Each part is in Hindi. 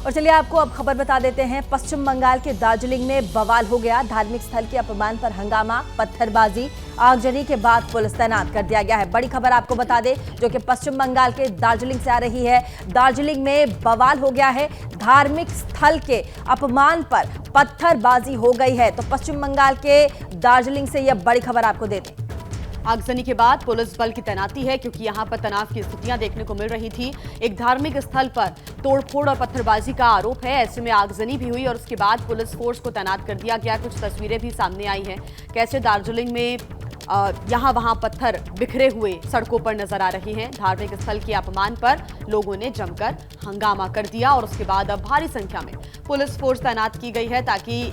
और चलिए आपको अब खबर बता देते हैं। पश्चिम बंगाल के दार्जिलिंग में बवाल हो गया। धार्मिक स्थल के अपमान पर हंगामा, पत्थरबाजी, आगजनी के बाद पुलिस तैनात कर दिया गया है। बड़ी खबर आपको बता दें जो कि पश्चिम बंगाल के दार्जिलिंग से आ रही है। दार्जिलिंग में बवाल हो गया है। धार्मिक स्थल के अपमान पर पत्थरबाजी हो गई है। तो पश्चिम बंगाल के दार्जिलिंग से यह बड़ी खबर आपको दे दें। आगजनी के बाद पुलिस बल की तैनाती है क्योंकि यहां पर तनाव की स्थितियां देखने को मिल रही थी। एक धार्मिक स्थल पर तोड़फोड़ और पत्थरबाजी का आरोप है। ऐसे में आगजनी भी हुई और उसके बाद पुलिस फोर्स को तैनात कर दिया गया। कुछ तस्वीरें भी सामने आई हैं कैसे दार्जिलिंग में यहां वहां पत्थर बिखरे हुए सड़कों पर नजर आ रहे हैं। धार्मिक स्थल के अपमान पर लोगों ने जमकर हंगामा कर दिया और उसके बाद अब भारी संख्या में पुलिस फोर्स तैनात की गई है ताकि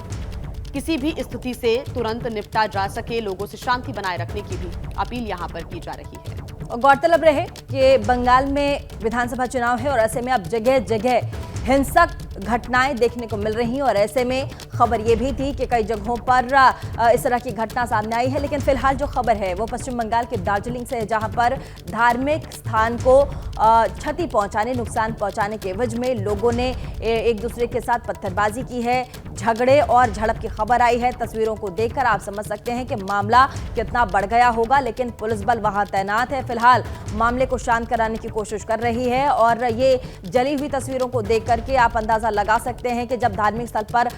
किसी भी स्थिति से तुरंत निपटा जा सके। लोगों से शांति बनाए रखने की भी अपील यहां पर की जा रही है। और गौरतलब रहे कि बंगाल में विधानसभा चुनाव है और ऐसे में अब जगह जगह हिंसक घटनाएं देखने को मिल रही हैं। और ऐसे में खबर ये भी थी कि कई जगहों पर इस तरह की घटना सामने आई है। लेकिन फिलहाल जो खबर है वो पश्चिम बंगाल के दार्जिलिंग से है, जहां पर धार्मिक स्थान को क्षति पहुंचाने, नुकसान पहुंचाने के एवज में लोगों ने एक दूसरे के साथ पत्थरबाजी की है। झगड़े और झड़प की खबर आई है। तस्वीरों को देखकर आप समझ सकते हैं कि मामला कितना बढ़ गया होगा। लेकिन पुलिस बल वहां तैनात है, फिलहाल मामले को शांत कराने की कोशिश कर रही है। और ये जली हुई तस्वीरों को देख करके आप अंदाजा लगा सकते हैं कि जब धार्मिक स्थल पर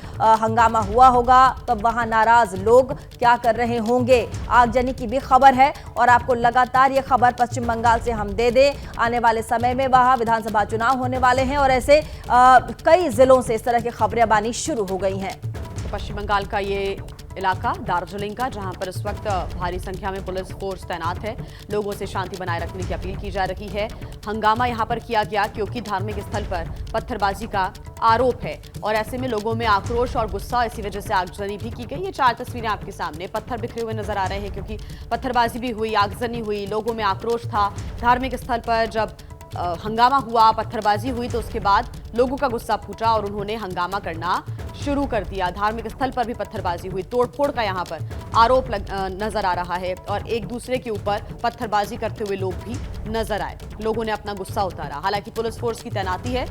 हंगामा हुआ होगा तब वहां नाराज लोग क्या कर रहे होंगे। आगजनी की भी खबर है और आपको लगातार ये खबर पश्चिम बंगाल से हम दे दें। आने वाले समय में वहां विधानसभा चुनाव होने वाले हैं और ऐसे कई जिलों से इस तरह की खबरें आनी शुरू हो गई हैं। तो पश्चिम बंगाल का ये इलाका दार्जिलिंग का, जहां पर इस वक्त भारी संख्या में पुलिस फोर्स तैनात है। लोगों से शांति बनाए रखने की अपील की जा रही है। हंगामा यहां पर किया गया क्योंकि धार्मिक स्थल पर पत्थरबाजी का आरोप है और ऐसे में लोगों में आक्रोश और गुस्सा, इसी वजह से आगजनी भी की गई। ये 4 तस्वीरें आपके सामने, पत्थर बिखरे हुए नजर आ रहे हैं क्योंकि पत्थरबाजी भी हुई, आगजनी हुई, लोगों में आक्रोश था। धार्मिक स्थल पर जब हंगामा हुआ, पत्थरबाजी हुई तो उसके बाद लोगों का गुस्सा फूटा और उन्होंने हंगामा करना शुरू कर दिया। धार्मिक स्थल पर भी पत्थरबाजी हुई, तोड़फोड़ का यहाँ पर आरोप नजर आ रहा है और एक दूसरे के ऊपर पत्थरबाजी करते हुए लोग भी नजर आए। लोगों ने अपना गुस्सा उतारा। हालांकि पुलिस फोर्स की तैनाती है।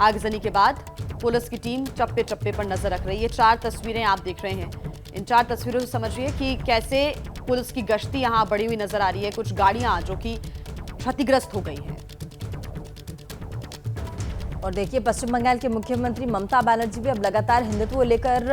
आगजनी के बाद पुलिस की टीम चप्पे चप्पे पर नजर रख रही है। 4 तस्वीरें आप देख रहे हैं। इन 4 तस्वीरों से समझिए कि कैसे पुलिस की गश्ती यहाँ बढ़ी हुई नजर आ रही है। कुछ गाड़ियां जो कि क्षतिग्रस्त हो गई हैं। और देखिए पश्चिम बंगाल के मुख्यमंत्री ममता बनर्जी भी अब लगातार हिंदुत्व को लेकर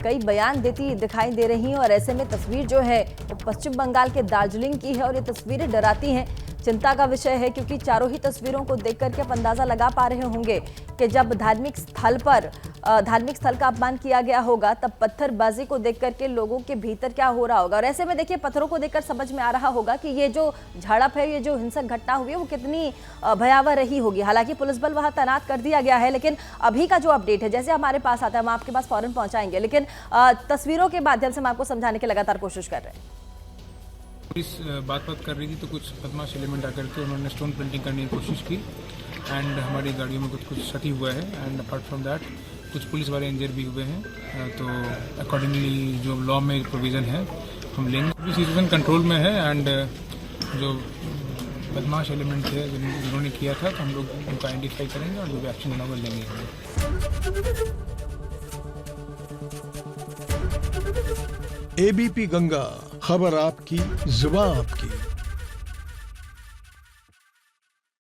कई बयान देती दिखाई दे रही हैं। और ऐसे में तस्वीर जो है वो पश्चिम बंगाल के दार्जिलिंग की है और ये तस्वीरें डराती हैं। चिंता का विषय है क्योंकि चारों ही तस्वीरों को देख करके आप अंदाजा लगा पा रहे होंगे कि जब धार्मिक स्थल का अपमान किया गया होगा तब पत्थरबाजी को देख करके लोगों के भीतर क्या हो रहा होगा। और ऐसे में देखिए पत्थरों को देखकर समझ में आ रहा होगा कि ये जो झड़प है, ये जो हिंसक घटना हुई है वो कितनी भयावह रही होगी। हालांकि पुलिस बल वहां तैनात कर दिया गया है। लेकिन अभी का जो अपडेट है, जैसे हमारे पास आता है हम आपके पास फौरन पहुंचाएंगे। लेकिन तस्वीरों के माध्यम से हम आपको समझाने की लगातार कोशिश कर रहे हैं। पुलिस बात कर रही थी तो कुछ बदमाश एलिमेंट आकर के उन्होंने स्टोन पेंटिंग करने की कोशिश की एंड हमारी गाड़ियों में कुछ क्षति हुआ है एंड अपार्ट फ्रॉम दैट कुछ पुलिस वाले इंजर भी हुए हैं। तो अकॉर्डिंगली जो लॉ में प्रोविज़न है हम लेंगे। पूरी सिचुएशन कंट्रोल में है एंड जो बदमाश एलिमेंट है जिन्होंने किया था तो हम लोग उनको आइडेंटिफाई करेंगे और जो भी एक्शन लेना वो लेंगे। एबीपी गंगा, खबर आपकी, जुबान आपकी।